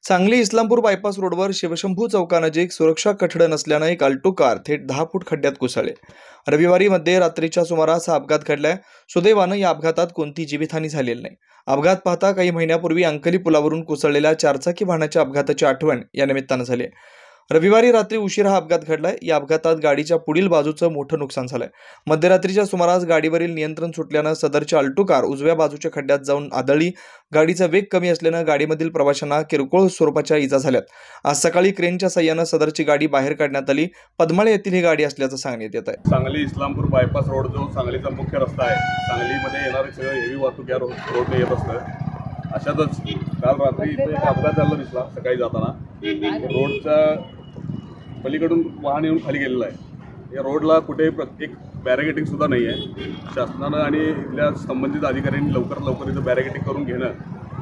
Sangli Islampur bypass रोडवर शिवशंभू चौकानजीक सुरक्षा कठड नसल्याने एक अल्टो कार थेट 10 फूट खड्ड्यात कोसळले। रविवारी मध्यरात्रीच्या सुमारास हा अपघात घडलाय। सुदैवाने या अपघातात कोणती जीवितहानी झालेली नाही। अपघात पाहता काही महिन्यापूर्वी अंकली पुलावरून कोसळलेल्या चारचाकी वाहनाच्या अपघाताची आठवण या निमित्ताने झाली। रविवारी रात्री उशिरा हा अपघात घडलाय। या अपघातात गाडीच्या पुढील बाजूचं मोठं नुकसान झालंय। मध्यरात्रीच्या सुमारास गाडीवरील नियंत्रण सुटल्याने सदरची अल्टो कार उजव्या बाजूच्या खड्ड्यात जाऊन आदळली। गाडीचा वेग कमी असल्याने गाडीमधील प्रवाशांना किरकोळ स्वरूपाच्या इजा झाल्यात। आज सकाळी क्रेनच्या साहाय्याने सदरची गाडी बाहेर काढण्यात आली। पद्माळे येथील ही गाडी असल्याचं सांगण्यात येत आहे। सांगली इस्लामपूर बायपास रोड जो सांगलीचा मुख्य रस्ता आहे, सांगलीमध्ये येणारे सगळे हेवी वाहतूक या रोडने येत असतं। अशातच काल रात्री इथे एक अपघात झाला दिसला सकाळी जाताना। रोडच्या पलीकडून वाहन येऊन खाली गेलेलं आहे। या रोडला कुठे एक बॅरिकेटिंग सुद्धा नाही आहे। शासनानं आणि इथल्या संबंधित अधिकाऱ्यांनी लवकर इथं बॅरिकेटिंग करून घेणं,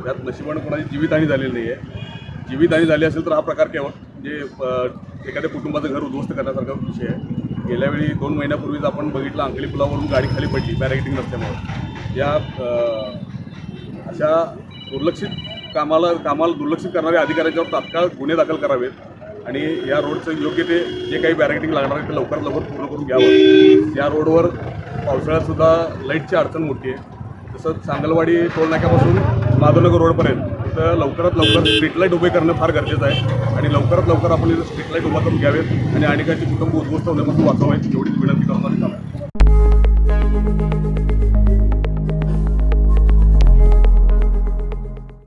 त्यात नशिबाने कोणाची जीवितहानी झालेली नाही आहे। जीवितहानी झाली असेल तर हा प्रकार केवळ म्हणजे एखाद्या कुटुंबाचं घर उद्ध्वस्त करण्यासारखा विषय आहे। गेल्या वेळी 2 महिन्यापूर्वीच आपण बघितलं, अंकली पुलावरून गाडी खाली पडली बॅरिकेटिंग नसल्यामुळे। या अशा कामाला दुर्लक्षित करणाऱ्या अधिकाऱ्यांच्यावर तात्काळ गुन्हे दाखल करावेत आणि या रोडचं योग्य ते जे काही बॅरिकेटिंग लागणार आहे ते लवकर पूर्ण करून घ्यावं। या रोडवर पावसाळ्यातसुद्धा लाईटची अडचण मोठी आहे। तसंच सांगलवाडी टोल नाक्यापासून माधवनगर रोडपर्यंत इथं लवकरात लवकर स्ट्रीट लाईट उभे करणं फार गरजेचं आहे आणि लवकरात लवकर आपण इथं स्ट्रीट लाईट उभा करून घ्यावेत आणि अनेकांची कुटुंब उद्ध्वस्त होण्यापासून वाचवावेत एवढीच विनंती करतो।